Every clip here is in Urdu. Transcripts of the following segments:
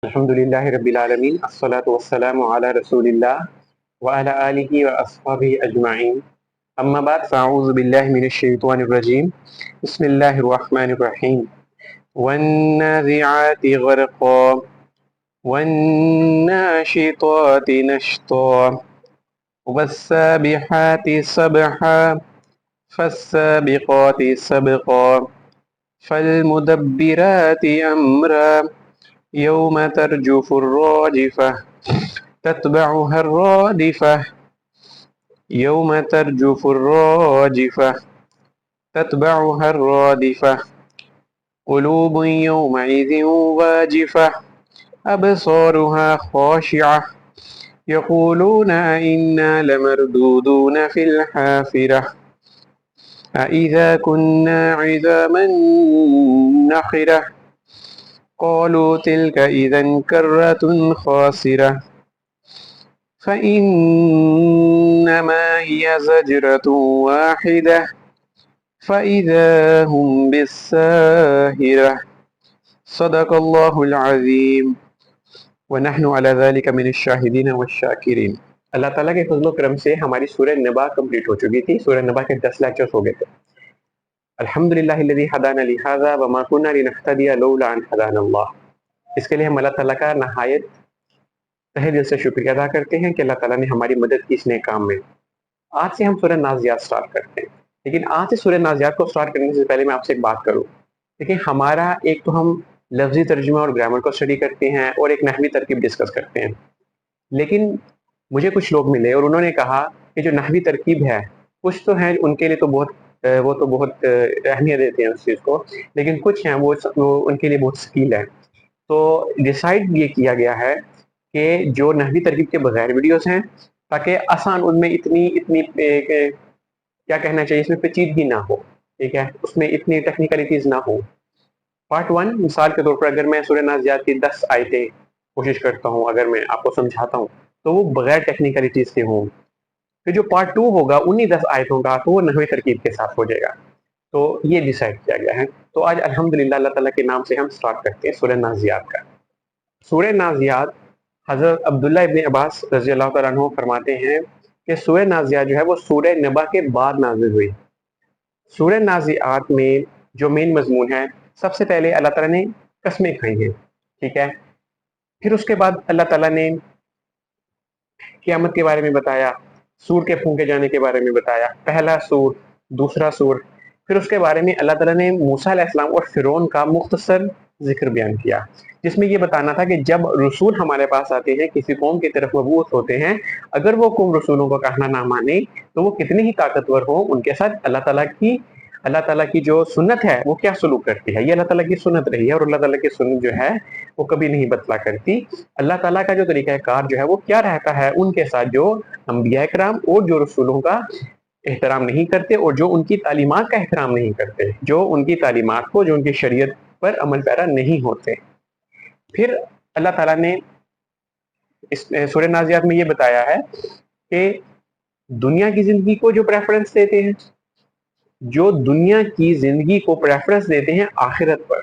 الحمدللہ رب العالمین الصلاۃ والسلام علی رسول اللہ وعلی آلہ واصحابہ اجمعین اما بعد فاعوذ باللہ من الشیطان الرجیم بسم اللہ الرحمن الرحیم والنازعات غرقا والناشطات نشطا والسابحات سبحا فالسابقات سبقا فالمدبرات امرا يوم ترجف الراجفة تتبعها الرادفة يوم ترجف الراجفة تتبعها الرادفة قلوب يومئذ واجفة أبصارها خاشعة يقولون أئنا لمردودون في الحافرة أئذا كنا عظاما نخرة قالوا تلك إذا كرة خاسرة فإنما هي زجرة واحدة فإذا هم بالساهرة صدق الله العظيم ونحن على ذلك من الشاهدين والشاكرين۔ اللہ تعالیٰ کے فضل و کرم سے ہماری سورہ نبا کمپلیٹ ہو چکی تھی۔ سورہ نبا کے 10 لیکچرز ہو گئے تھے۔ الحمدللہ الذی ہدانا لہذا وما كنا لنہتدی لولا ان ہدانا اللہ۔ اس کے لیے ہم اللہ تعالیٰ کا نہایت تہہ دل سے شکریہ ادا کرتے ہیں کہ اللہ تعالیٰ نے ہماری مدد کی اس نیک کام میں۔ آج سے ہم سورہ نازعات سٹارٹ کرتے ہیں، لیکن آج سے سورہ نازعات کو سٹارٹ کرنے سے پہلے میں آپ سے ایک بات کروں۔ دیکھیں، ہمارا ایک تو ہم لفظی ترجمہ اور گرامر کو اسٹڈی کرتے ہیں اور ایک نحوی ترکیب ڈسکس کرتے ہیں، لیکن مجھے کچھ لوگ ملے اور انہوں نے کہا کہ جو نحوی ترکیب ہے کچھ تو ہیں ان کے لیے تو بہت اہمیت دیتے ہیں اس چیز کو، لیکن کچھ ہیں وہ ان کے لیے بہت ثقیل ہے۔ تو ڈیسائیڈ یہ کیا گیا ہے کہ جو نحوی ترکیب کے بغیر ویڈیوز ہیں تاکہ آسان ان میں اتنی کیا کہنا چاہیے، اس میں پیچیدگی نہ ہو، ٹھیک ہے، اس میں اتنی ٹیکنیکلٹیز نہ ہو۔ پارٹ 1 مثال کے طور پر اگر میں سورہ نازعات کی 10 آیتیں کوشش کرتا ہوں، اگر میں آپ کو سمجھاتا ہوں تو وہ بغیر ٹیکنیکلٹیز کے ہوں، پھر جو پارٹ 2 ہوگا انہی 10 آیتوں کا تو وہ نحوی ترکیب کے ساتھ ہو جائے گا۔ تو یہ ڈیسائیڈ کیا گیا ہے۔ تو آج الحمدللہ اللہ تعالیٰ کے نام سے ہم سٹارٹ کرتے ہیں سورہ نازعات کا۔ سورہ نازعات حضرت عبداللہ ابن عباس رضی اللہ تعالیٰ عنہ فرماتے ہیں کہ سورہ نازعات جو ہے وہ سورہ نبا کے بعد نازل ہوئی۔ سورہ نازعات میں جو مین مضمون ہے، سب سے پہلے اللہ تعالیٰ نے قسمیں کھائی ہیں، ٹھیک ہے، پھر اس کے بعد اللہ تعالیٰ نے قیامت کے بارے میں بتایا، سور کے پھونکے جانے کے بارے میں بتایا، پہلا سور، دوسرا سور، پھر اس کے بارے میں اللہ تعالیٰ نے موسیٰ علیہ السلام اور فرعون کا مختصر ذکر بیان کیا، جس میں یہ بتانا تھا کہ جب رسول ہمارے پاس آتے ہیں، کسی قوم کی طرف مبعوث ہوتے ہیں، اگر وہ قوم رسولوں کو کہنا نہ مانے تو وہ کتنے ہی طاقتور ہوں، ان کے ساتھ اللہ تعالیٰ کی جو سنت ہے وہ کیا سلوک کرتی ہے۔ یہ اللہ تعالیٰ کی سنت رہی ہے اور اللہ تعالیٰ کی سنت جو ہے وہ کبھی نہیں بدلا کرتی۔ اللہ تعالیٰ کا جو طریقہ کار جو ہے وہ کیا رہتا ہے ان کے ساتھ جو انبیاء کرام اور جو رسولوں کا احترام نہیں کرتے اور جو ان کی تعلیمات کا احترام نہیں کرتے، جو ان کی تعلیمات کو، جو ان کی شریعت پر عمل پیرا نہیں ہوتے۔ پھر اللہ تعالیٰ نے اس سورہ نازعات میں یہ بتایا ہے کہ دنیا کی زندگی کو جو پریفرنس دیتے ہیں، جو دنیا کی زندگی کو پریفرنس دیتے ہیں آخرت پر۔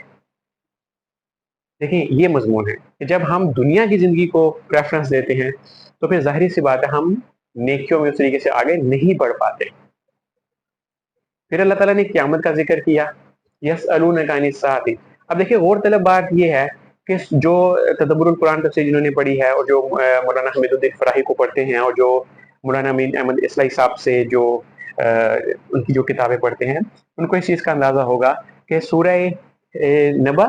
دیکھیں، یہ مضمون ہے کہ جب ہم دنیا کی زندگی کو پریفرنس دیتے ہیں تو پھر ظاہری سی بات ہے ہم نیکیوں میں اس طریقے سے آگے نہیں بڑھ پاتے۔ پھر اللہ تعالیٰ نے قیامت کا ذکر کیا، یسألونک عن الساعۃ۔ اب دیکھیں، غور طلب بات یہ ہے کہ جو تدبر القرآن تفسیر جنہوں نے پڑھی ہے اور جو مولانا حمید الدین فراہی کو پڑھتے ہیں اور جو مولانا امین احمد اصلاحی صاحب سے جو ان کی جو کتابیں پڑھتے ہیں، ان کو اس چیز کا اندازہ ہوگا کہ سورہ نبا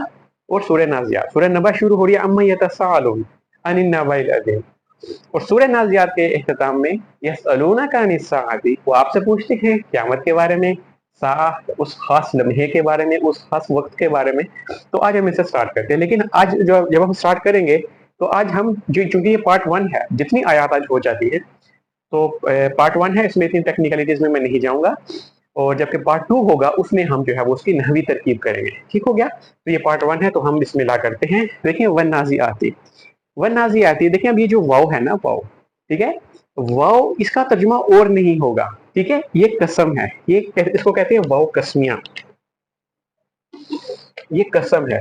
اور سورہ نازعات، سورہ نبا شروع ہو رہی ہے اما یتساءلون عن النبأ العظیم، اور سورہ نازعات کے اختتام میں یسألونک عن الساعۃ، وہ آپ سے پوچھتے ہیں قیامت کے بارے میں، ساعت اس خاص لمحے کے بارے میں، اس خاص وقت کے بارے میں۔ تو آج ہم اسے سٹارٹ کرتے ہیں، لیکن آج جب ہم سٹارٹ کریں گے تو آج ہم چونکہ یہ پارٹ 1 ہے، جتنی آیات آج ہو جاتی ہے تو پارٹ 1 ہے، اس میں اتنی ٹیکنیکلٹیز میں نہیں جاؤں گا، اور جبکہ پارٹ 2 ہوگا اس میں ہم جو ہے وہ اس کی نحوی ترکیب کریں گے، ٹھیک ہو گیا۔ تو یہ پارٹ 1 ہے تو ہم بسم اللہ کرتے ہیں۔ دیکھیں، والنازعات، والنازعات، دیکھیں اب یہ جو واو ہے نا، واو، ٹھیک ہے، واو اس کا ترجمہ اور نہیں ہوگا، ٹھیک ہے، یہ قسم ہے، یہ اس کو کہتے ہیں واو قسمیہ، یہ قسم ہے۔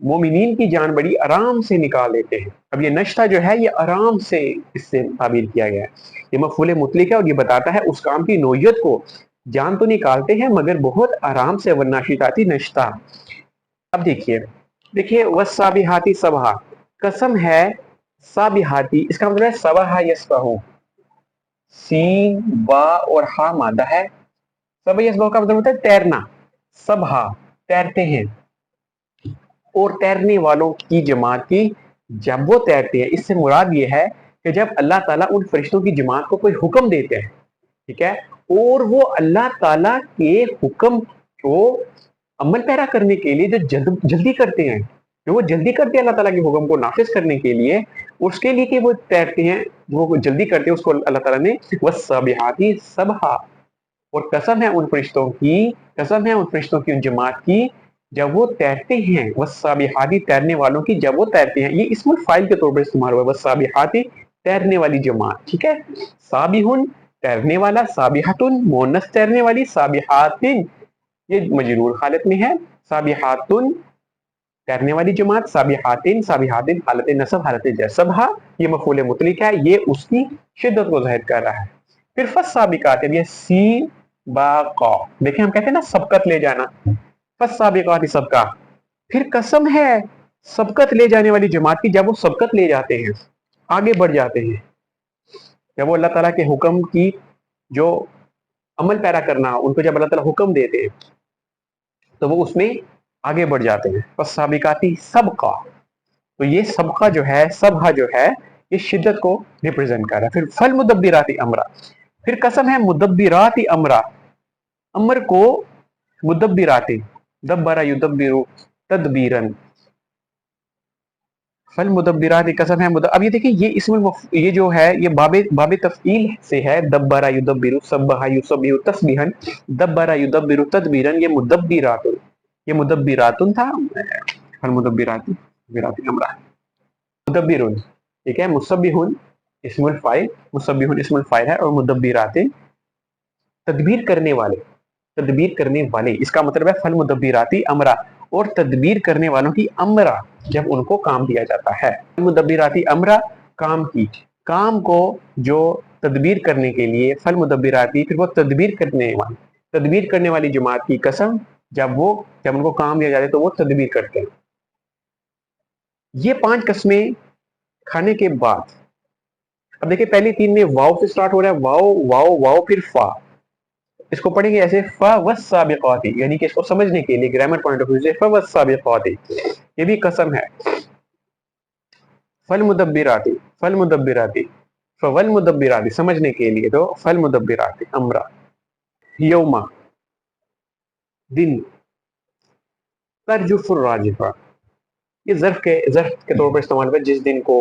مومنین کی جان بڑی آرام سے نکال لیتے ہیں. اب یہ نشتہ جو ہے یہ آرام سے اس سے تعبیر کیا گیا ہے. یہ مفعول مطلق ہے اور یہ بتاتا ہے اس کام کی نوعیت کو. جان تو نکالتے ہیں مگر بہت آرام سے. والناشطاتی نشتہ. اب دیکھیے والسابحاتی سبحا. قسم ہے سابحاتی، اس کا مطلب ہے سبحا یسبحو. سین با اور ہا مادہ ہے. سبحا یسبحو کا مطلب ہوتا ہے تیرنا. سبحا تیرتے ہیں، اور تیرنے والوں کی جماعت کی جب وہ تیرتے ہیں. اس سے مراد یہ ہے کہ جب اللہ تعالیٰ ان فرشتوں کی جماعت کو کوئی حکم دیتے ہیں، ٹھیک ہے، اور وہ اللہ تعالیٰ کے حکم کو عمل پیرا کرنے کے لیے جو جلدی کرتے ہیں، جو وہ جلدی کرتے ہیں اللہ تعالیٰ کے حکم کو نافذ کرنے کے لیے، اس کے لیے کہ وہ تیرتے ہیں، وہ جلدی کرتے ہیں، اس کو اللہ تعالیٰ نے والسابحاتی سبحا. اور قسم ہے ان فرشتوں کی، قسم ہے ان فرشتوں کی، ان جماعت کی جب وہ تیرتے ہیں. والسابحاتی تیرنے والوں کی جب وہ تیرتے ہیں. یہ اسم الفاعل کے طور پر استعمال ہوا ہے. والسابحاتی تیرنے والی جماعت، ٹھیک ہے. سابحن تیرنے والا، سابحتن مؤنث تیرنے والی، سابحاتن یہ مجرور حالت میں ہے، سابحاتن تیرنے والی جماعت، سابحاتن سابحاتن حالت نصب حالت جر. سبحا یہ مفعول مطلق ہے، یہ اس کی شدت کو ظاہر کر رہا ہے. پھر فالسابقات، یہ سین با قا. دیکھیں ہم کہتے ہیں نا سبقت لے جانا. فالسابقات سبقا. پھر قسم ہے سبقت لے جانے والی جماعت کی جب وہ سبقت لے جاتے ہیں، آگے بڑھ جاتے ہیں، جب وہ اللہ تعالیٰ کے حکم کی جو عمل پیرا کرنا ان کو جب اللہ تعالیٰ حکم دیتے ہیں تو وہ اس میں آگے بڑھ جاتے ہیں. فالسابقاتی سبقا. تو یہ سبقہ جو ہے، سبحہ جو ہے، یہ شدت کو ریپرزینٹ کر رہا ہے. پھر فالمدبراتی امرا. پھر قسم ہے مدبراتی امرا. امر کو مدبراتی دبرا یدبرو تدبیرن. فالمدبراتی قسم ہے اب یہ دیکھیں یہ اسم یہ جو ہے یہ باب تفعیل سے ہے. دبرا یدبرو سبحا یسبح تسبیحا. دبرا یدبرو تدبیرن. یہ مدبرات، یہ مدبراتن تھا. فالمدبراتی امرا مدبرون، ٹھیک ہے. مسبحون اسم الفاعل، مسبحون اسم الفاعل ہے، اور مدبرات تدبیر کرنے والے، تدبیر کرنے والے. اس کا مطلب ہے فالمدبراتی امرا، اور تدبیر کرنے والوں کی امرا جب ان کو کام دیا جاتا ہے. فالمدبراتی امرا کام کی، کام کو جو تدبیر کرنے کے لیے. فالمدبراتی پھر وہ تدبیر کرنے والی جماعت کی قسم جب ان کو کام دیا جاتا ہے تو وہ تدبیر کرتے ہیں. یہ 5 قسمیں کھانے کے بعد. اب دیکھیں پہلی 3 میں واو سے سٹارٹ ہو رہا ہے. واو واو واو پھر فا. اس کو پڑھیں گے ایسے فا والسابقاتی، یعنی کہ اس کو سمجھنے کے لیے گرامر پوائنٹ آف ویو سے فا والسابقاتی. یہ بھی قسم ہے. فالمدبراتی فالمدبراتی فوالمدبراتی سمجھنے کے لیے تو فالمدبراتی امرا. یوما دن. ترجف الراجفہ. یہ ظرف کے طور پر استعمال ہوا جس دن کو.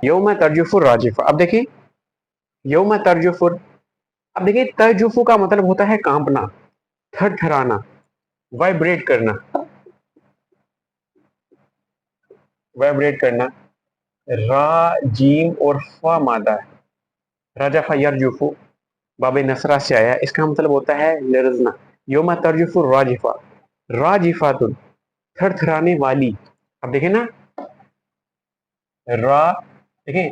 یوم ترجف الراجفہ. اب دیکھیں یوم ترجف. اب دیکھیں ترجف کا مطلب ہوتا ہے کانپنا، تھر تھرانا، وائبریٹ کرنا. وائبریٹ کرنا. را جیم اور فا مادہ. رجف یرجف باب نصرہ سے آیا. اس کا مطلب ہوتا ہے لرزنا. یوم ترجف الراجفہ. راجفات تھر تھرانے والی. اب دیکھیں نا را، دیکھیں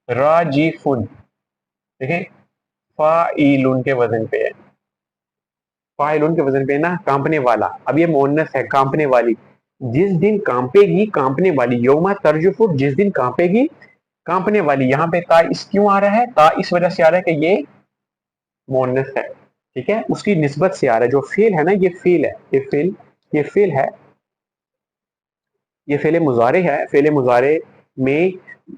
راجیفن، دیکھیں فاعلون کے وزن پہ ہے. فاعلون کے وزن پہ نا کانپنے والا. اب یہ مؤنث ہے کانپنے والی. جس دن کانپے گی کانپنے والی. یوم ترجف جس دن کانپے گی کانپنے والی. یہاں پہ تا اس کیوں آ رہا ہے؟ تا اس وجہ سے آ رہا ہے کہ یہ مؤنث ہے، ٹھیک ہے، اس کی نسبت سے آ رہا ہے. جو فعل ہے نا یہ فعل ہے، یہ فعل ہے، یہ فعل مضارع ہے. فعل مضارع میں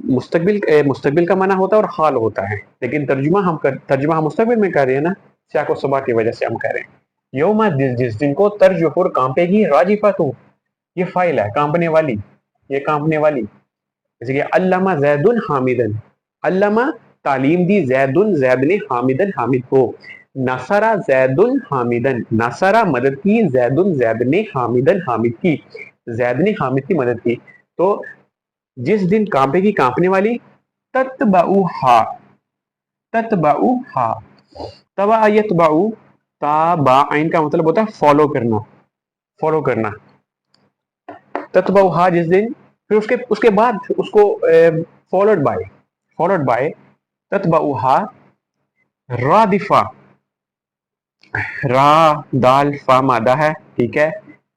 مستقبل کا معنی ہوتا ہے اور حال ہوتا ہے، لیکن ترجمہ ہم مستقبل میں کر رہے ہیں نا، سیاق و سباق کی وجہ سے ہم کہہ رہے ہیں. یوم جس دن کو ترجف کانپے گی. راجفۃ یہ فاعل ہے کانپنے والی، یہ کانپنے والی. جیسے کہ علامہ زید حامدن. علامہ تعلیم دی زیدن زید نے حامدن حامد کو. نصرہ زید حامدن. نصرہ مدد کی زیدن زید نے حامدن حامد کی. زید نے حامد کی مدد کی. تو جس دن کانپے گی کانپنے والی. تتبعوہا. تتبعوہا. تبع یتبعو. تابع عین کا مطلب ہوتا ہے فالو کرنا. فالو کرنا. تتبعها جس دن, پھر اس کے بعد اس کو فالوڈ بائی تتبعها رادفہ, را دال فا مادہ ہے, ٹھیک ہے.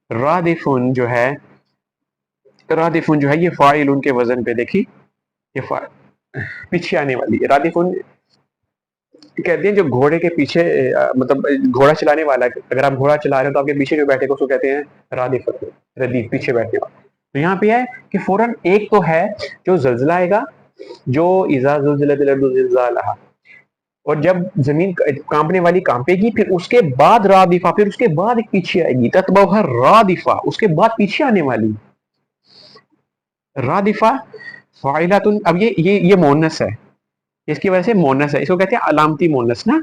رادفن جو ہے یہ فاعل ان کے وزن پہ دیکھی, یہ پیچھے آنے والی. رادفن کہتے ہیں جو گھوڑے کے پیچھے, مطلب گھوڑا چلانے والا, اگر آپ گھوڑا چلا رہے ہیں تو آپ کے پیچھے جو بیٹھے گا اس کو کہتے ہیں رادف, ردیف, پیچھے بیٹھنے والا. تو یہاں پہ ہے کہ فوراً ایک تو ہے جو زلزلہ آئے گا, جو اذا زلزلت الارض زلزالہا, اور جب زمین کانپنے والی کانپے گی, پھر اس کے بعد رادفہ, پھر اس کے بعد ایک پیچھے آئے گی, تتبعها رادفہ, اس کے بعد پیچھے آنے والی. رادفہ فاعلۃ, اب یہ مونس ہے, اس کی وجہ سے مونس ہے, اس کو کہتے ہیں علامتی مونس نا.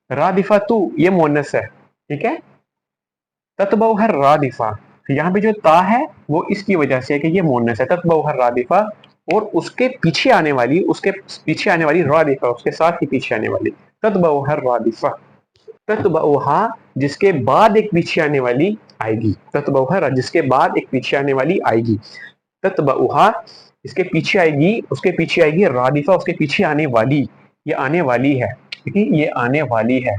رادفہ تو یہ مونس ہے, ٹھیک ہے. تتبعها رادفہ, یہاں پہ جو تا ہے وہ اس کی وجہ سے ہے کہ یہ مونس ہے. تتبعها رادفہ, اور اس کے پیچھے آنے والی رادفہ, اس کے ساتھ ہی پیچھے آنے والی. تتبعها رادفہ, تتبعها جس کے بعد ایک پیچھے آنے والی آئے گی. تتبعها جس کے بعد ایک پیچھے آنے والی آئے گی. تتبعها اس کے پیچھے آئے گی, اس کے پیچھے آئے گی رادفہ, اس کے پیچھے آنے والی. یہ آنے والی ہے, ٹھیک ہے, یہ آنے والی ہے,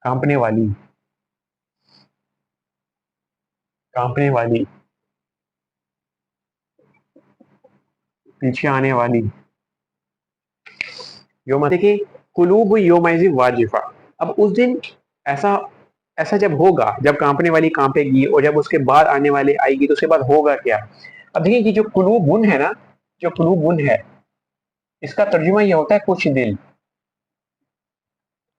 کانپنے والی, کانپنے والی, پیچھے آنے والی. یوم, دیکھیں قلوب یومئذ واجفہ, اب اس دن ایسا جب ہوگا, جب کانپنے والی کانپے گی, اور جب اس کے بعد آنے والے آئے گی, تو اس کے بعد ہوگا کیا. اب دیکھیں کہ جو قلوب ہے نا, جو قلوب ہے, اس کا ترجمہ یہ ہوتا ہے کچھ دل.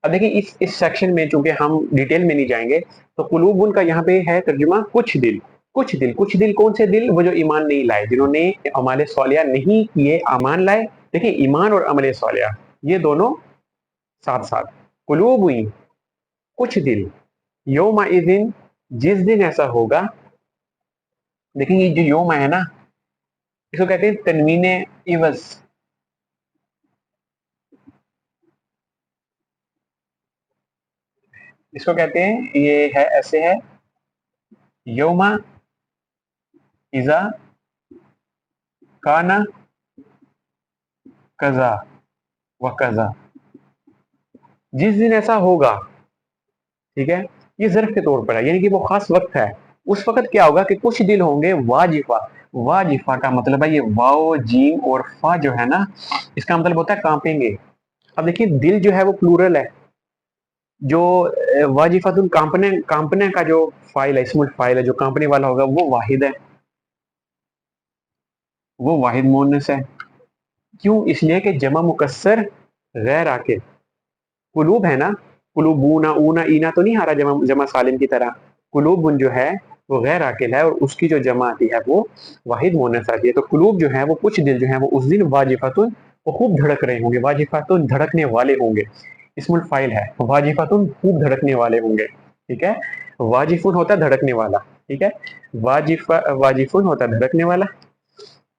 اب دیکھیں اس سیکشن میں چونکہ ہم ڈیٹیل میں نہیں جائیں گے, تو قلوب کا یہاں پہ ہے ترجمہ کچھ دل. کچھ دل کون سے دل؟ وہ جو ایمان نہیں لائے, جنہوں نے اعمال صالحہ نہیں کیے, ایمان لائے. دیکھیں ایمان اور عمل صالحہ یہ دونوں ساتھ ساتھ. قلوب ہوئی کچھ دل, یوم اذن جس دن ایسا ہوگا. دیکھیں یہ جو یوم ہے نا, اس کو کہتے ہیں تنوین عوض. اس کو کہتے ہیں, یہ ہے ایسے ہے, یوم اذا کانا کذا و کذا, جس دن ایسا ہوگا, ٹھیک ہے. یہ ظرف کے طور پر ہے, یعنی کہ وہ خاص وقت ہے. اس وقت کیا ہوگا کہ کچھ دل ہوں گے واجفہ. واجفہ کا مطلب ہے یہ واو جیم اور فا جو ہے نا, اس کا مطلب ہوتا ہے کانپیں گے. اب دیکھیے دل جو ہے وہ پلورل ہے, جو واجفۃ کانپنے کا جو فائل ہے, اسم الفائل ہے, جو کانپنے والا ہوگا وہ واحد ہے, وہ واحد مونس ہے. کیوں؟ اس لیے کہ جمع مکسر غیر عاقل. قلوب ہے نا, قلوبونا, اونا اینا تو نہیں آ رہا جمع سالم کی طرح. قلوب جو ہے وہ غیر عاقل ہے, اور اس کی جو جمع آتی ہے وہ واحد مونس آتی ہے. تو قلوب جو ہے وہ کچھ دل جو ہیں وہ اس دن واجفتن, وہ خوب دھڑک رہے ہوں گے. واجفتن دھڑکنے والے ہوں گے, اسم الفائل ہے. واجفتن خوب دھڑکنے والے ہوں گے, ٹھیک ہے. واجفن ہوتا ہے دھڑکنے والا, ٹھیک ہے. واجفن ہوتا ہے دھڑکنے والا,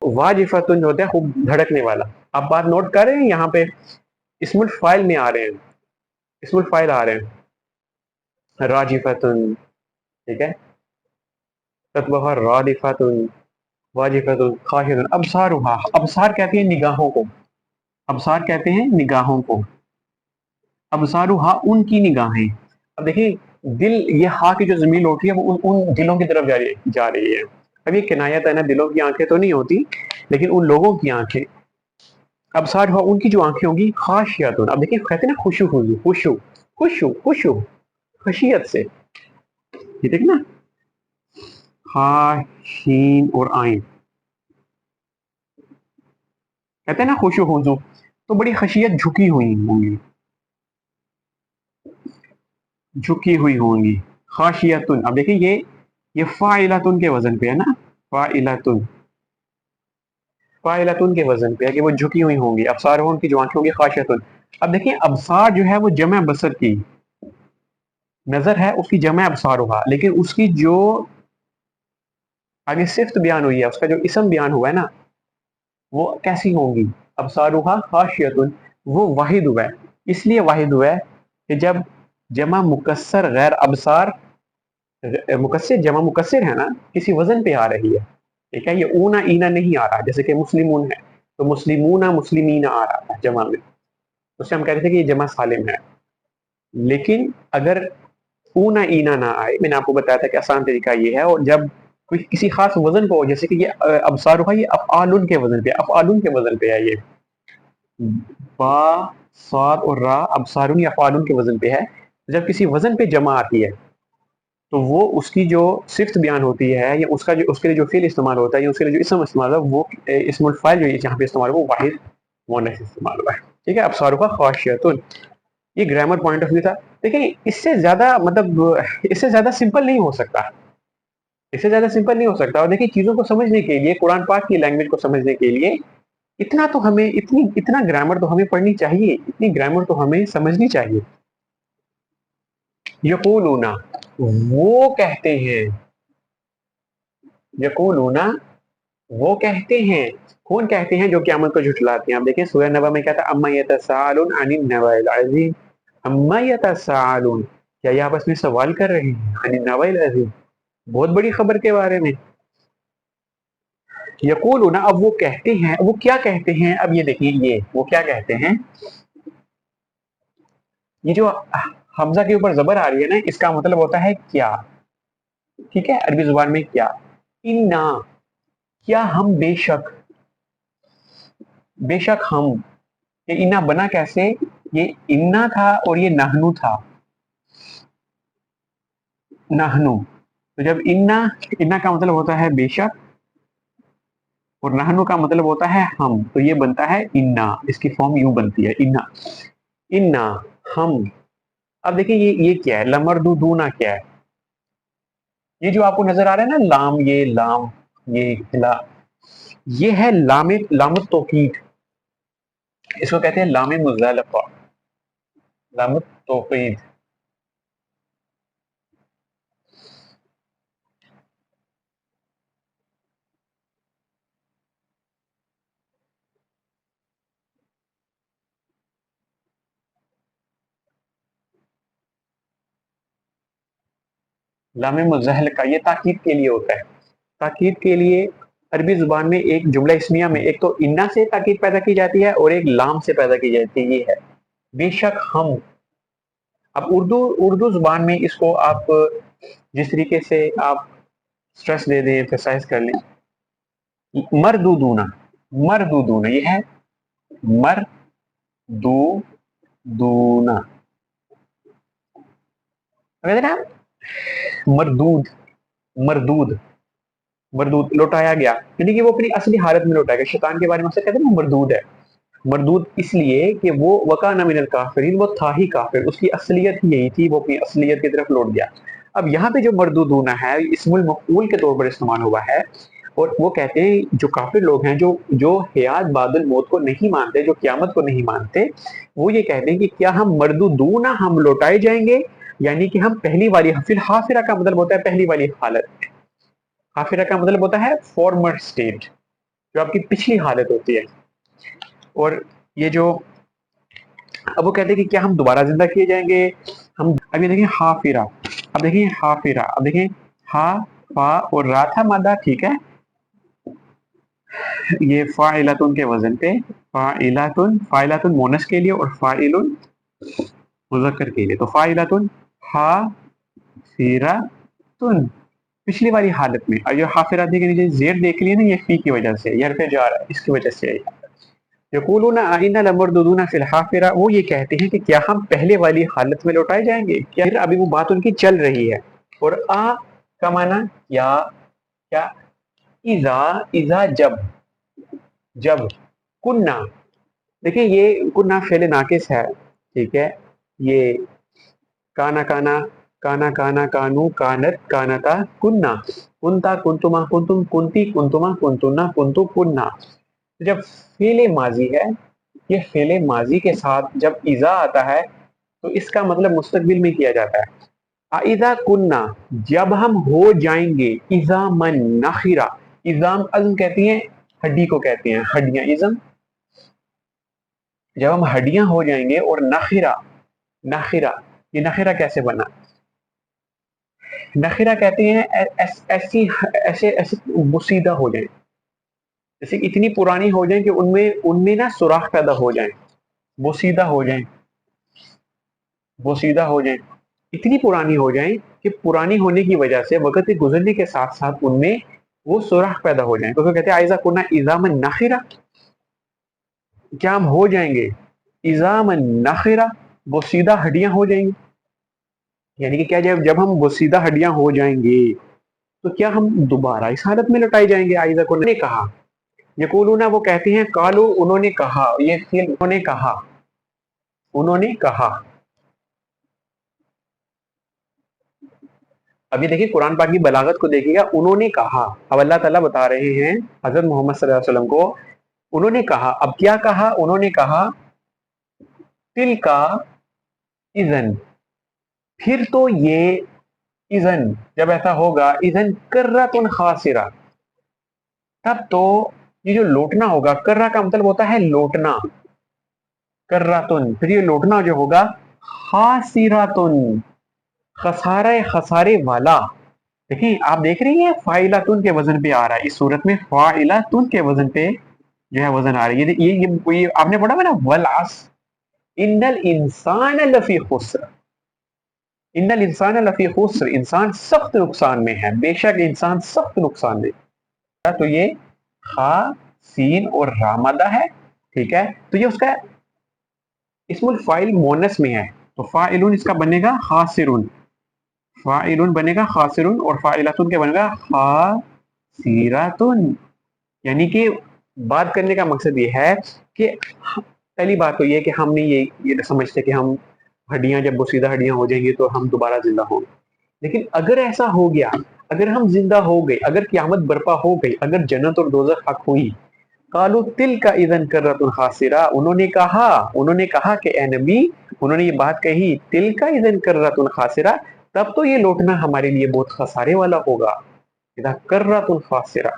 واجفتن جو ہوتا ہے خوب دھڑکنے والا. آپ بات نوٹ کر رہے ہیں, یہاں پہ اسم الفائل میں آ رہے ہیں, اسم الفائل آ رہے ہیں, راجفتن, ٹھیک ہے. تتبعها رادفتن, واجفتن, خاشعتن. ابصارها, ابصار کہتے ہیں نگاہوں کو, ابصار کہتے ہیں نگاہوں کو. ابصارها ان کی نگاہیں. اب دیکھیں دل, یہ ہا کی جو ضمیر ہوتی ہے وہ ان دلوں کی طرف جا رہی ہے. اب یہ کنایت ہے نا, دلوں کی آنکھیں تو نہیں ہوتی, لیکن ان لوگوں کی آنکھیں. ابصارها ان کی جو آنکھیں ہوں گی, خاشعتن. اب دیکھیں کہتے ہیں نا خشوع, خشیت سے, یہ دیکھ نا, خا شین اور آئین, کہتے ہیں نا خشوع خضوع, تو بڑی خشیت جھکی ہوئی ہوں گی, جھکی ہوئی ہوں گی. خاشیتن, اب دیکھیں یہ فاعلتن کے وزن پہ ہے نا, فاعلتن کے وزن پہ ہے کہ وہ جھکی ہوئی ہوں گی. ابصارہم کی جو آنکھیں ہوں گی, خاشعتن. اب دیکھیں ابصار جو ہے وہ جمع بصر کی, نظر ہے اس کی جمع ابصارها, لیکن اس کی جو آگے صفت بیان ہوئی ہے, اس کا جو اسم بیان ہوا ہے نا, وہ کیسی ہوں گی؟ ابصارها خاشعتن, وہ واحد ہوا ہے. اس لیے واحد ہوا ہے کہ جب جمع مکسر غیر ابصار، مکسر جمع مکسر ہے نا، کسی وزن پہ آ رہی ہے، ٹھیک ہے، یہ اونا اینا نہیں آ رہا، جیسے کہ مسلمون ہے تو مسلمون مسلمین آ رہا ہے جمع میں، اس سے ہم کہتے تھے کہ یہ جمع سالم ہے. لیکن اگر اونا اینا نہ آئے، میں نے آپ کو بتایا تھا کہ آسان طریقہ یہ ہے، اور جب کوئی کسی خاص وزن کو، جیسے کہ یہ ابصار ہوا، یہ افعالن کے وزن پہ، افعالن کے وزن پہ ہے، یہ با صاد اور را ابصارن یا افعالن کے وزن پہ ہے. جب کسی وزن پہ جمع آتی ہے تو وہ اس کی جو صفت بیان ہوتی ہے، یا اس کا جو اس کے لیے جو فعل استعمال ہوتا ہے، یا اس کے لیے جو اسم استعمال ہوتا ہے، وہ اسم الفاعل جو جہاں پہ استعمال ہوا وہ واحد مؤنث استعمال ہوا ہے. ٹھیک ہے، ابصارها خاشعۃ، یہ گرامر پوائنٹ آف ویو تھا. دیکھیں اس سے زیادہ مطلب اس سے زیادہ سمپل نہیں ہو سکتا، اس سے زیادہ سمپل نہیں ہو سکتا. اور دیکھیں چیزوں کو سمجھنے کے لیے، قرآن پاک کی لینگویج کو سمجھنے کے لیے اتنا تو ہمیں اتنا گرامر تو ہمیں پڑھنی چاہیے، اتنی گرامر تو ہمیں سمجھنی چاہیے. یقولون، وہ کہتے ہیں، یقولون وہ کہتے ہیں، کون کہتے ہیں؟ جو قیامت کو جھٹلاتے ہیں. آپ دیکھیں سورہ نبا میں کیا تھا، اما یتساءلون عن النبأ العظیم، اما یتساءلون، کیا یہ آپس میں سوال کر رہے ہیں، عن النبأ العظیم، بہت بڑی خبر کے بارے میں. یقولون، اب وہ کہتے ہیں، وہ کیا کہتے ہیں؟ اب یہ دیکھیں، یہ وہ کیا کہتے ہیں، یہ جو حمزہ کے اوپر زبر آ رہی ہے نا، اس کا مطلب ہوتا ہے کیا. ٹھیک ہے، عربی زبان میں کیا، انا، کیا ہم، بے شک، بے شک ہم. یہ انا بنا کیسے؟ یہ انا تھا اور یہ نحنو تھا، نحنو. تو جب انا کا مطلب ہوتا ہے بے شک، اور نحنو کا مطلب ہوتا ہے ہم، تو یہ بنتا ہے انا. اس کی فارم یوں بنتی ہے، انا، انا، ہم. اب دیکھیں یہ کیا ہے، لمردودونا کیا ہے؟ یہ جو آپ کو نظر آ رہا ہے نا، لام، یہ لام، یہ لا، یہ ہے لام التوکید، اس کو کہتے ہیں لام مزالفہ، لام التوقید. لام مزحل کا یہ تاکید کے لیے ہوتا ہے، تاکید کے لیے عربی زبان میں ایک جملہ اسمیہ میں ایک تو انا سے تاکید پیدا کی جاتی ہے اور ایک لام سے پیدا کی جاتی ہے. یہ ہے بے شک ہم. اب اردو زبان میں اس کو آپ جس طریقے سے آپ سٹریس دے دیں، ایمفیسائز کر لیں، مردودونا، مردودونا، یہ ہے مردودونا، مردود، مردود، مردود، لوٹایا گیا، یعنی کہ وہ اپنی اصلی حالت میں لوٹایا گیا. شیطان کے بارے میں سے کہتے ہیں نا مردود ہے. مردود اس لیے کہ وہ وکان من الکافرین، وہ تھا ہی کافر، اس کی اصلیت ہی یہی تھی، وہ اپنی اصلیت کی طرف لوٹ گیا. اب یہاں پہ جو مردود ہونا ہے اسم المفعول کے طور پر استعمال ہوا ہے، اور وہ کہتے ہیں جو کافر لوگ ہیں، جو حیات بعد الموت کو نہیں مانتے، جو قیامت کو نہیں مانتے، وہ یہ کہتے ہیں کہ کیا ہم مردودون، ہم لوٹائے جائیں گے، یعنی کہ ہم پہلی والی، پھر حافرہ کا مطلب ہوتا ہے پہلی والی حالت، حافرہ کا مطلب ہوتا ہے فارمر اسٹیٹ، جو آپ کی پچھلی حالت ہوتی ہے. اور یہ جو اب وہ کہتے ہیں کہ کیا ہم دوبارہ زندہ کیے جائیں گے، ہم. اب یہ دیکھیں حافرہ، اب دیکھیں حافرہ، اب دیکھیں ہا، فا اور را تھا مادہ، ٹھیک ہے، یہ فاعلتن کے وزن پہ، فاعلتن، فاعلتن مونس کے لیے اور فاعلن مذکر کے لیے. تو فاعلتن ہا فیراتن، پچھلی والی حالت میں. اور یہ حافرہ کے نیچے زیر دیکھ لیے نا، یہ فی کی وجہ سے، یہ حرف جار ہے، اس کی وجہ سے. یقولون ائنا لمردودون فی الحافرہ، وہ یہ کہتے ہیں کہ کیا ہم پہلے والی حالت میں لوٹائے جائیں گے. کیا ابھی وہ بات ان کی چل رہی ہے. اور آ کا معنی کیا اذا جب کننا، دیکھیں یہ کننا فعل ناقص ہے، ٹھیک ہے، یہ کانا کانا، کانا کانا، کانو کانت، کانتا، کننا، کنتا کنتما، کنتم کنتی، کنتما کنتنا، کنتو کننا. جب فعل ماضی ہے، یہ فعل ماضی کے ساتھ جب اذا آتا ہے تو اس کا مطلب مستقبل میں کیا جاتا ہے. اذا کننا، جب ہم ہو جائیں گے، اذا من نخرا، اذام عزم کہتی ہیں ہڈی کو کہتے ہیں، ہڈیاں، اذم، جب ہم ہڈیاں ہو جائیں گے. اور نخرا، نخرا یہ نخرہ کیسے بنا؟ نخرہ کہتے ہیں ایسی ایسے ایسے بسیدہ ہو جائیں، جیسے اتنی پرانی ہو جائیں کہ ان میں نا سوراخ پیدا ہو جائیں، بسیدہ ہو جائیں، بسیدہ ہو جائیں، اتنی پرانی ہو جائیں کہ پرانی ہونے کی وجہ سے وقت کے گزرنے کے ساتھ ساتھ ان میں وہ سوراخ پیدا ہو جائیں، تو کہتے ہیں ایزا کنا اذاما نخرہ، کیا ہم ہو جائیں گے اذاما نخرہ، بسیدہ ہڈیاں ہو جائیں گی، یعنی کہ کیا جب ہم بسیدہ ہڈیاں ہو جائیں گے تو کیا ہم دوبارہ اس حالت میں لوٹائے جائیں گے؟ ایزا کنا نے کہا، یقولون وہ کہتے ہیں، قالو انہوں نے کہا، یہ فعل انہوں نے کہا، انہوں نے کہا۔ ابھی دیکھیں قرآن پاک کی بلاغت کو دیکھیے گا، انہوں نے کہا، اب اللہ تعالیٰ بتا رہے ہیں حضرت محمد صلی اللہ علیہ وسلم کو، انہوں نے کہا، اب کیا کہا؟ انہوں نے کہا تل کا اذن، پھر تو یہ اذن، جب ایسا ہوگا اذن کرۃ خاسرہ، تب تو یہ جو لوٹنا ہوگا، کرہ کا مطلب ہوتا ہے لوٹنا، کرۃن، پھر یہ لوٹنا جو ہوگا خاسرۃن، خسارہ خسارے والا۔ دیکھیں آپ دیکھ رہی ہیں فاعلۃن کے وزن پہ آ رہا ہے، اس صورت میں فاعلۃن کے وزن پہ جو ہے وزن آ رہی ہے، یہ آپ نے پڑھا ہے نا، والعصر ان الانسان لفی خسر، ان الانسان لفی خسر، انسان سخت نقصان میں ہے، بے شک انسان سخت نقصان میں، تو یہ خا سین اور را مادہ ہے، ٹھیک ہے، تو یہ اس کا اسم الفاعل مونس میں ہے، تو فاعلون اس کا بنے گا خاسرون، فاعلون بنے گا خاسرون، اور فاعلتون کے بنے گا خاسراتن، یعنی کہ بات کرنے کا مقصد یہ ہے کہ پہلی بات تو یہ کہ ہم نے یہ سمجھتے کہ ہم ہڈیاں جب بسیدہ ہڈیاں ہو جائیں گی تو ہم دوبارہ زندہ ہوں گے، لیکن اگر ایسا ہو گیا، اگر ہم زندہ ہو گئے، اگر قیامت برپا ہو گئی، اگر جنت اور دوزخ حق ہوئی، قالوا تلک اذن کرۃ خاسرہ، انہوں نے کہا کہ اے نبی، انہوں نے یہ بات کہی، تلک اذن کرۃ خاسرہ، تب تو یہ لوٹنا ہمارے لیے بہت خسارے والا ہوگا، اذا کرۃ خاسرہ۔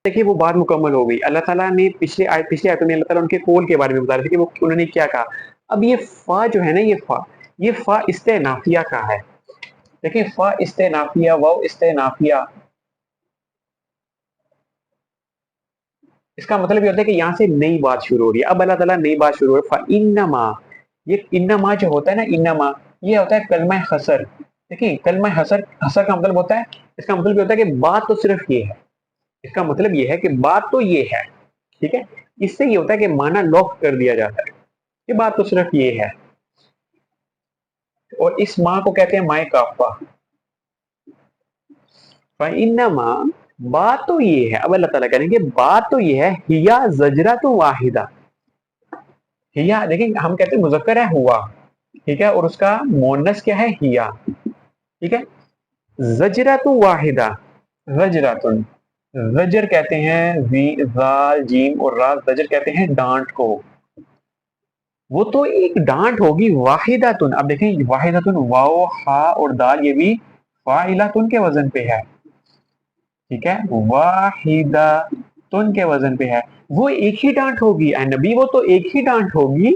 دیکھیے وہ بات مکمل ہو گئی، اللہ تعالیٰ نے پچھلے آیتوں میں اللہ تعالیٰ ان کے قول کے بارے میں بتا رہے تھے کہ وہ انہوں نے کیا کہا۔ اب یہ فا جو ہے نا، یہ فا استئنافیہ کا ہے، دیکھیں فا استئنافیہ، واو استئنافیہ، اس کا مطلب یہ ہوتا ہے کہ یہاں سے نئی بات شروع ہو رہی ہے، اب اللہ تعالیٰ نئی بات شروع ہو رہی ہے، فَإِنَّمَا، یہ انما جو ہوتا ہے نا، انما یہ ہوتا ہے کلمہ حصر، دیکھیں کلمہ حصر کا مطلب ہوتا ہے، اس کا مطلب یہ ہوتا ہے کہ بات تو صرف یہ ہے، اس کا مطلب یہ ہے کہ بات تو یہ ہے، ٹھیک ہے، اس سے یہ ہوتا ہے کہ معنی لوک کر دیا جاتا ہے کہ بات تو صرف یہ ہے، اور اس ماں کو کہتے ہیں مائے کافہ، فَإِنَّمَا، بات تو یہ ہے، اب اللہ تعالیٰ کہیں گے بات تو یہ ہے، ہیا زجرۃ واحدہ، ہیا دیکھیں ہم کہتے ہیں مذکر ہے ہوا، ٹھیک ہے، اور اس کا مؤنث کیا ہے؟ ہیا، ٹھیک ہے، زجرۃ واحدہ، زجرۃن، زجر کہتے ہیں زال جیم اور را، زجر کہتے ہیں ڈانٹ کو، وہ تو ایک ڈانٹ ہوگی، واحدۃن، اب دیکھیں واحدۃن، واو ہا اور دال یہ بھی فاعلۃن کے وزن پہ ہے، ٹھیک ہے، واحدۃن کے وزن پہ ہے، وہ ایک ہی ڈانٹ ہوگی اے نبی، وہ تو ایک ہی ڈانٹ ہوگی،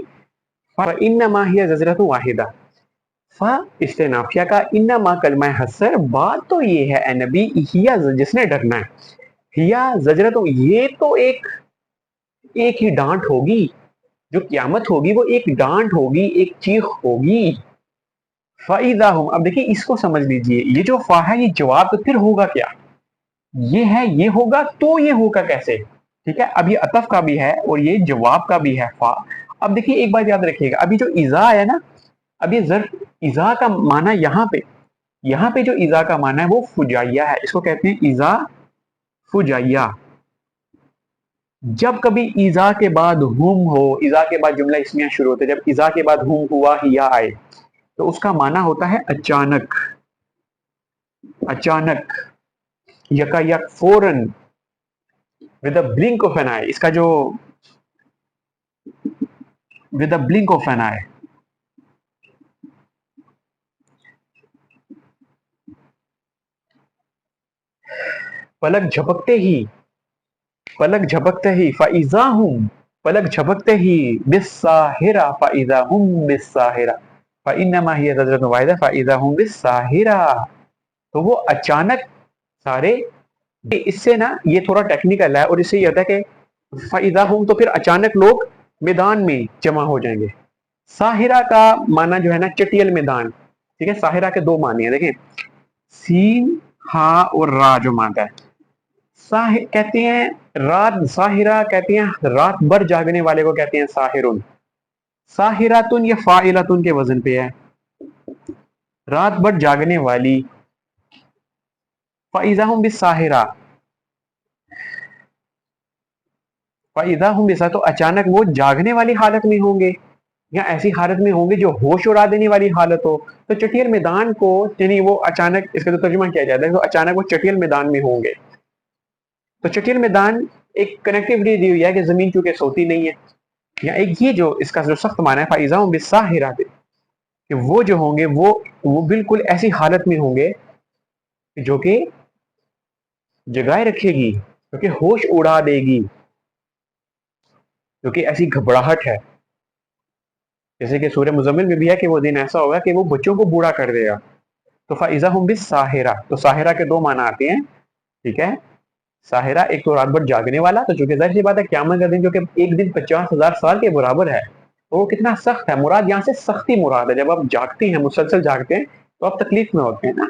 فَإِنَّمَا هِيَ زَجْرَةٌ وَاحِدَةٌ، فا استنافیہ کا، انما کلمہ حسر، بات تو یہ ہے اے نبی، ہیا جس نے ڈرنا ہے، ہیا زجرۃ، یہ تو ایک ہی ڈانٹ ہوگی، جو قیامت ہوگی وہ ایک ڈانٹ ہوگی، ایک چیخ ہوگی، فَإِذَا هُمْ، اب دیکھیں اس کو سمجھ لیجئے، یہ جو فا ہے یہ جواب، تو پھر ہوگا کیا؟ یہ ہے، یہ ہوگا تو یہ ہوگا کیسے؟ ٹھیک ہے، اب یہ عطف کا بھی ہے اور یہ جواب کا بھی ہے فا۔ اب دیکھیے ایک بات یاد رکھیے گا، ابھی جو اذا ہے نا، اب یہ ظرف اذا کا معنی یہاں پہ جو اذا کا معنی ہے وہ فجائیہ ہے، اس کو کہتے ہیں اذا فجائیہ، جب کبھی اذا کے بعد ہم ہو، اذا کے بعد جملہ اسمیہ شروع ہوتے، جب اذا کے بعد ہم ہوا یا آئے تو اس کا معنی ہوتا ہے اچانک، اچانک، یکا یک، فوراً، with a blink of an eye، اس کا جو with a blink of an eye، پلک جھپکتے ہی، فَإِذَا هُمْ، پلک جھپکتے ہی بالساہرہ فاذا هم بالساہرہ فانما هي زجرۃ واحدہ فاذا هم بالساہرہ. تو وہ اچانک سارے، اس سے نا یہ تھوڑا ٹیکنیکل ہے، اور اس سے یہ ہوتا ہے کہ فاذا هم تو پھر اچانک لوگ میدان میں جمع ہو جائیں گے. ساحرہ کا معنی جو ہے نا چٹیل میدان. ٹھیک ہے، ساحرہ کے دو معنی ہیں، دیکھیں سین ہا اور را جو مانتا ہے. کہتے ہیں رات، ساحرہ کہتے ہیں رات بھر جاگنے والے کو کہتے ہیں ساحرن. ساحراتن یا فاعلاتن کے وزن پہ ہے، رات بھر جاگنے والی. فَإِذَا هُمْ بِالسَّاهِرَةِ، فَإِذَا هُمْ بِالسَّاهِرَةِ تو اچانک وہ جاگنے والی حالت میں ہوں گے، یا ایسی حالت میں ہوں گے جو ہوش اڑا دینے والی حالت ہو. تو چٹیل میدان کو یعنی وہ اچانک، اس کا جو ترجمہ کیا جاتا ہے تو اچانک وہ چٹیل میدان میں ہوں گے. تو چٹیل میدان ایک کنیکٹیوٹی دی ہوئی ہے کہ زمین چونکہ سوتی نہیں ہے، یا ایک یہ جو اس کا جو سخت معنی ہے فَإِذَا هُمْ بِالسَّاهِرَةِ کہ وہ جو ہوں گے وہ بالکل ایسی حالت میں ہوں گے جو کہ جگائے رکھے گی، جو کہ ہوش اڑا دے گی، جو کہ ایسی گھبراہٹ ہے. جیسے کہ سورہ مزمل میں بھی ہے کہ وہ دن ایسا ہوگا کہ وہ بچوں کو بوڑھا کر دے گا. تو فَإِذَا هُمْ بِالسَّاهِرَةِ تو ساحرہ کے دو معنی آتے ہیں. ٹھیک ہے، ساحرہ ایک تو رات بھر جاگنے والا، تو چونکہ ظاہر سی بات ہے قیامت کا دن جو کہ ایک دن 50,000 سال کے برابر ہے، تو وہ کتنا سخت ہے. مراد یہاں سے سختی مراد ہے، جب آپ جاگتے ہیں مسلسل جاگتے ہیں تو آپ تکلیف میں ہوتے ہیں نا.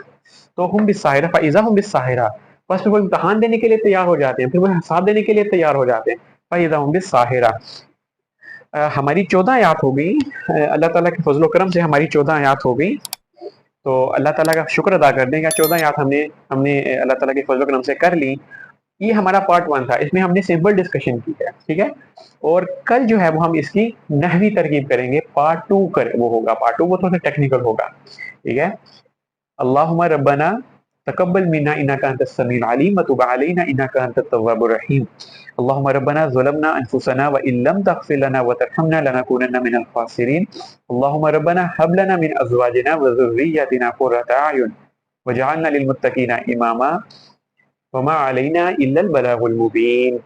تو ہم بالساحرہ فَإِذَا هُمْ بِالسَّاحِرَةِ بس پھر وہ امتحان دینے کے لیے تیار ہو جاتے ہیں، پھر وہ حساب دینے کے لیے تیار ہو جاتے ہیں. فَإِذَا هُمْ بِالسَّاحِرَةِ ہماری 14 آیات ہو گئی. اللہ تعالیٰ کے فضل و کرم سے ہماری 14 آیات ہو گئی. تو اللہ تعالیٰ کا شکر ادا کر دیں گا. 14 آیات ہم نے اللہ تعالیٰ کے فضل و کرم سے کر لی. یہ ہمارا پارٹ 1 تھا، اس میں ہم نے سمپل ڈسکشن کی ہے. ٹھیک ہے، اور کل جو ہے وہ ہم اس کی نحوی ترکیب کریں گے. پارٹ 2 وہ ہوگا، پارٹ 2 وہ تھوڑا سا ٹیکنیکل ہوگا. ٹھیک ہے، اللہم ربنا تقبل منا انک انت السمیع العلیم وتب علینا انک انت التواب الرحیم. اللہم ربنا ظلمنا انفسنا وان لم تغفر لنا وترحمنا لنکونن من الخاسرین. اللہم ربنا هب لنا من ازواجنا وذریاتنا قرۃ اعین وجعلنا للمتقین اماما وما علینا الا البلاغ المبین.